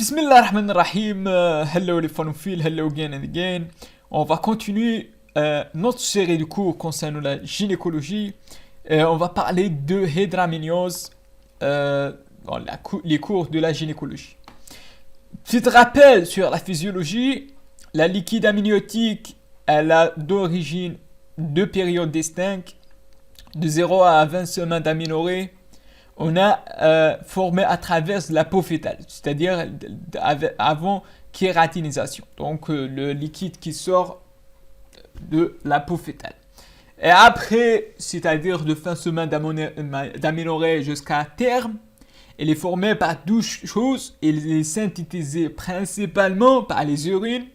Bismillahirrahmanirrahim. Hello les phonomophiles, hello again and again. On va continuer notre série de cours concernant la gynécologie. On va parler de hydraméniose dans les cours de la gynécologie. Petit rappel sur la physiologie. La liquide amniotique, elle a d'origine deux périodes distinctes, de 0 à 20 semaines d'aménorrhée. On a formé à travers la peau fœtale, c'est-à-dire avant kératinisation. Donc le liquide qui sort de la peau fœtale. Et après, c'est-à-dire de fin semaine d'aménorrhée jusqu'à terme, il est formé par 12 choses. Il est synthétisé principalement par les urines.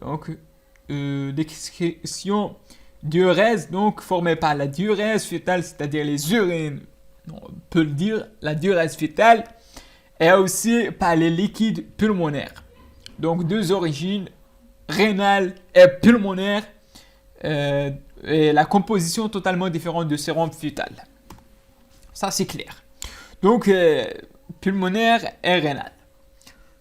Donc l'excrétion diurèse, donc formée par la diurèse fœtale, c'est-à-dire les urines. On peut le dire, la diurèse fœtale, et aussi par les liquides pulmonaires. Donc deux origines, rénale et pulmonaire, et la composition totalement différente de sérum fœtal. Ça c'est clair. Donc pulmonaire et rénale.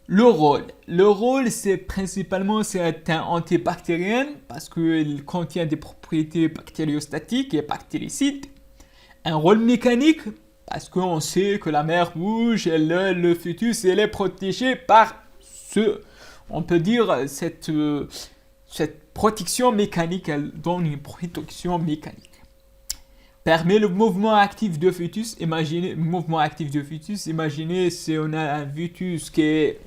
Le rôle c'est principalement c'est un antibactérien parce qu'il contient des propriétés bactériostatiques et bactéricides. Un rôle mécanique, parce qu'on sait que la mère bouge et le fœtus elle est protégé par on peut dire cette protection mécanique, elle donne une protection mécanique. Permet le mouvement actif du fœtus. Imaginez si on a un fœtus qui est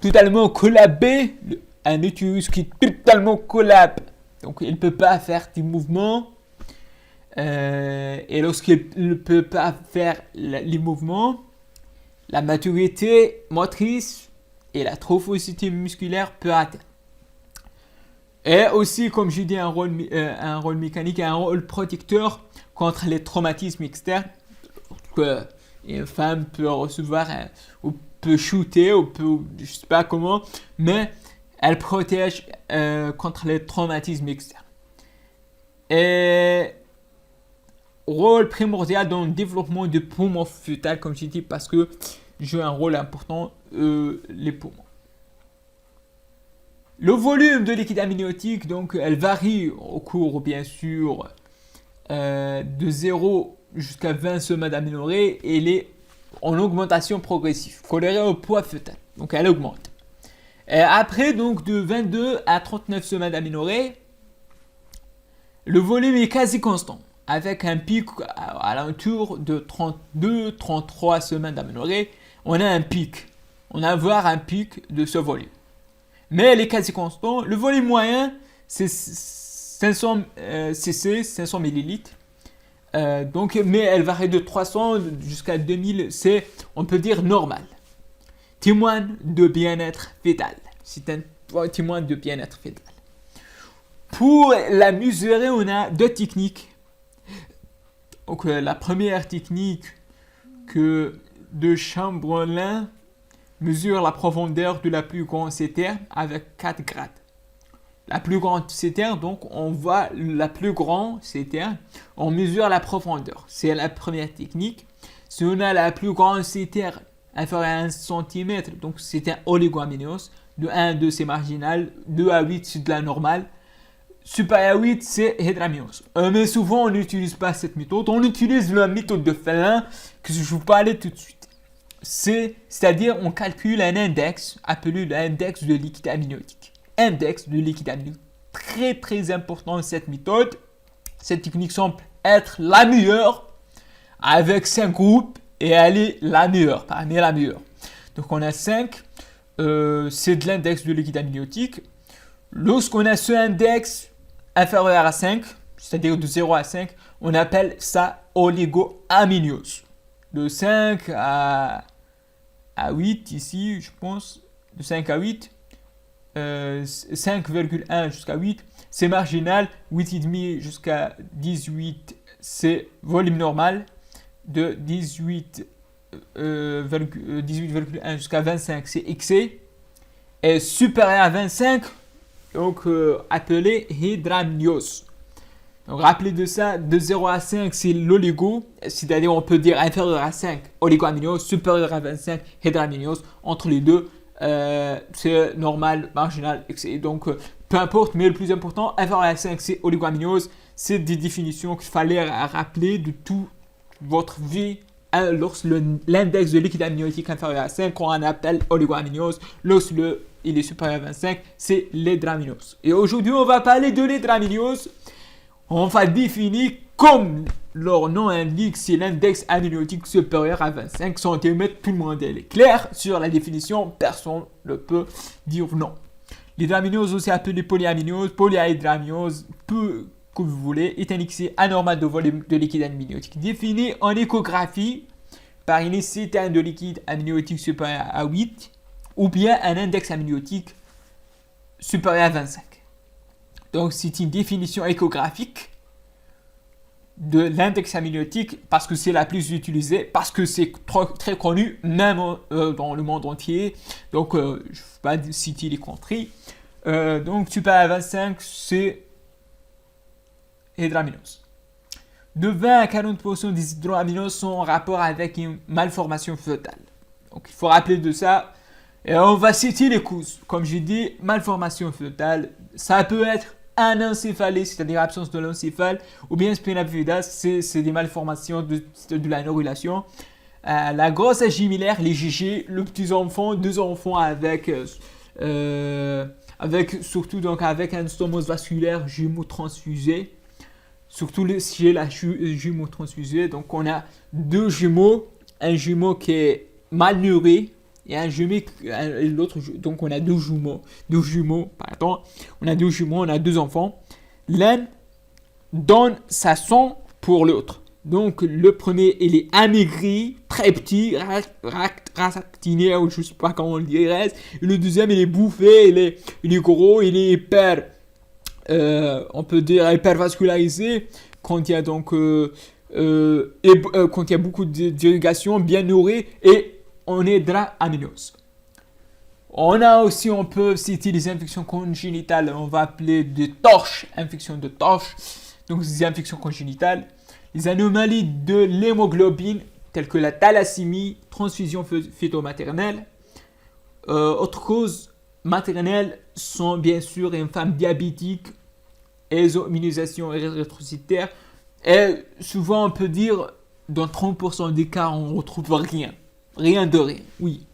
totalement collabé, un utérus qui est totalement collabé, donc il ne peut pas faire du mouvement. Et lorsqu'il ne peut pas faire les mouvements, la maturité motrice et la trophocité musculaire peut atteindre. Et aussi, comme je dis, un rôle mécanique et un rôle protecteur contre les traumatismes externes. Une femme peut recevoir ou peut shooter ou peut, je sais pas comment, mais elle protège contre les traumatismes externes. Et rôle primordial dans le développement du poumon fœtal, comme je dis, parce que joue un rôle important les poumons. Le volume de liquide amniotique, donc, elle varie au cours, bien sûr, de 0 jusqu'à 20 semaines d'aménorrhée, et elle est en augmentation progressive, corrélée au poids fœtal. Donc, elle augmente. Et après, donc, de 22 à 39 semaines d'aménorrhée, le volume est quasi constant, avec un pic à l'entour de 32-33 semaines d'aménorrhée. On a un pic. On va avoir un pic de ce volume. Mais elle est quasi constant. Le volume moyen, c'est 500 cc, 500 millilitres. Mais elle varie de 300 jusqu'à 2000. C'est, on peut dire, normal. Témoigne de bien-être fœtal. C'est un témoin de bien-être fœtal. Pour la mesurer, on a deux techniques. Donc, la première technique que de Chamberlain mesure la profondeur de la plus grande citerne avec 4 grades. La plus grande citerne, donc on voit la plus grande citerne, on mesure la profondeur. C'est la première technique. Si on a la plus grande citerne inférieure à 1 cm, donc c'est un oligoaméniose. De 1 à 2 c'est marginal, 2 à 8 c'est de la normale. Supérieur à 8, c'est hydraméniose. Mais souvent, on n'utilise pas cette méthode. On utilise la méthode de Fallin que je vous parlais tout de suite. C'est-à-dire, on calcule un index appelé l'index de liquide amniotique. Index de liquide amniotique. Très, très important cette méthode. Cette technique semble être la meilleure avec 5 groupes et elle est la meilleure, parmi la meilleure. Donc, on a 5. C'est de l'index de liquide amniotique. Lorsqu'on a ce index inférieur à 5, c'est-à-dire de 0 à 5, on appelle ça oligoaméniose. De 5 à 8, ici, je pense, de 5 à 8, 5,1 jusqu'à 8, c'est marginal. 8,5 jusqu'à 18, c'est volume normal. De 18,1 jusqu'à 25, c'est excès. Et supérieur à 25, donc appelé hydraméniose. Donc rappelez de ça, de 0 à 5, c'est l'oligo, c'est-à-dire on peut dire inférieur à 5, oligoaminose, supérieur à 25, hydraminose. Entre les deux, c'est normal, marginal, etc. Donc peu importe, mais le plus important, inférieur à 5, c'est oligoaminose. C'est des définitions qu'il fallait rappeler de toute votre vie. Lorsque l'index de liquide amniotique inférieur à 5, on appelle oligoaminose. Lorsque il est supérieur à 25, c'est l'hydraminose. Et aujourd'hui, on va parler de l'hydraminose. On va définir, comme leur nom indique, c'est l'index amniotique supérieur à 25 cm. Tout le monde est clair sur la définition, personne ne peut dire non. L'hydraminose, aussi appelée polyaminose, polyhydraminose, peu que vous voulez, est un excès anormal de volume de liquide amniotique défini en échographie par une cétane de liquide amniotique supérieur à 8 ou bien un index amniotique supérieur à 25. Donc c'est une définition échographique de l'index amniotique parce que c'est la plus utilisée, parce que c'est très connu même dans le monde entier. Donc je ne vais pas citer les contrées. Donc supérieur à 25, c'est hydraminose. De 20 à 40% des hydroaminoses sont en rapport avec une malformation fœtale. Donc il faut rappeler de ça. Et on va citer les causes. Comme j'ai dit, malformation fœtale, ça peut être anencéphalée, c'est-à-dire absence de l'encéphale, ou bien spina bifida, c'est des malformations de la neurulation. La grossesse gémellaire, les GG, le petit enfant, deux enfants avec surtout donc avec un stomose vasculaire jumeau transfusé. Surtout chez la jumeau transfusé, donc on a deux jumeaux, un jumeau qui est mal nourri et un jumeau, l'autre, donc on a deux jumeaux, on a deux enfants. L'un donne sa sang pour l'autre. Donc le premier, il est amaigri, très petit, ractiné, ou je sais pas comment on le dirait. Et le deuxième, il est bouffé, il est gros, il est hyper, on peut dire hypervascularisé. Quand il y a donc quand il y a beaucoup d'irrigation, bien nourri, et on est hydraminose. On peut citer les infections congénitales, on va appeler des torches, infections de torches, donc des infections congénitales. Les anomalies de l'hémoglobine, telles que la thalassémie, transfusion fœto-maternelle. Autres causes maternelles sont bien sûr une femme diabétique, immunisation érythrocytaire. Et souvent on peut dire, dans 30% des cas, on ne retrouve rien. Rien de rien, oui.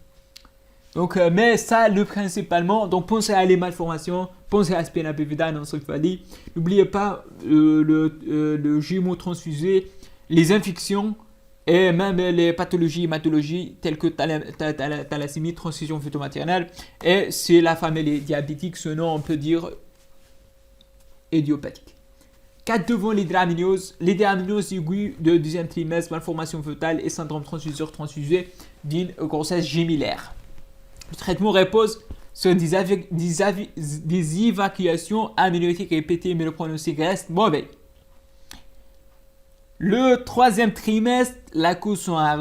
Donc, mais ça, principalement, donc pensez à les malformations, pensez à spina bifida, anencéphalie. N'oubliez pas le jumeau transfusé, les infections et même les pathologies, hématologies telles que thalassémie, transfusion fœto-maternelle. Et c'est la famille diabétique, ce nom on peut dire idiopathique. 4 devant l'hydraminose aiguë de deuxième trimestre, malformation fœtale et syndrome transfusé d'une grossesse gémellaire. Le traitement repose sur des évacuations amniotiques répétées, mais le pronostic reste mauvais. Le troisième trimestre, les causes sont à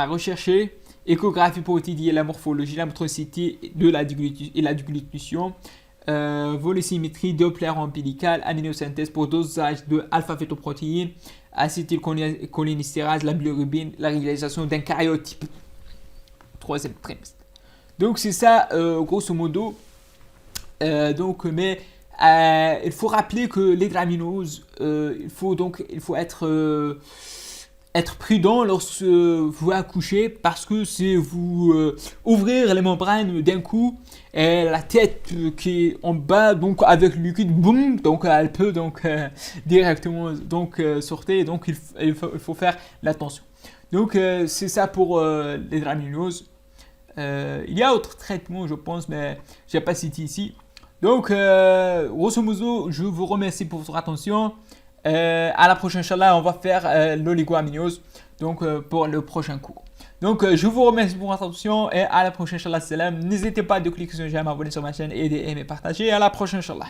rechercher. Échographie pour étudier la morphologie, la motricité et la déglutition. Volumétrie, Doppler ombilical, aminosynthèse pour dosage de alpha-fetoprotéines, acétylcholinestérase, la bilirubine, la réalisation d'un karyotype. Troisième trimestre. Donc c'est ça, grosso modo. Mais il faut rappeler que l'hydraminose, il faut être prudent lorsque vous accouchez, parce que c'est vous ouvrir les membranes d'un coup et la tête qui est en bas, donc avec le liquide, boum, donc elle peut directement sortir, donc il faut faire l'attention. Donc c'est ça pour l'hydraminose. Il y a d'autres traitements, je pense, mais je n'ai pas cité ici. Donc, grosso modo, je vous remercie pour votre attention. À la prochaine, Inch'Allah, on va faire l'oligoaminose pour le prochain cours. Donc, je vous remercie pour votre attention et à la prochaine, Inch'Allah, salam. N'hésitez pas à cliquer sur j'aime, abonner sur ma chaîne et d'aimer, partager. À la prochaine, Inch'Allah.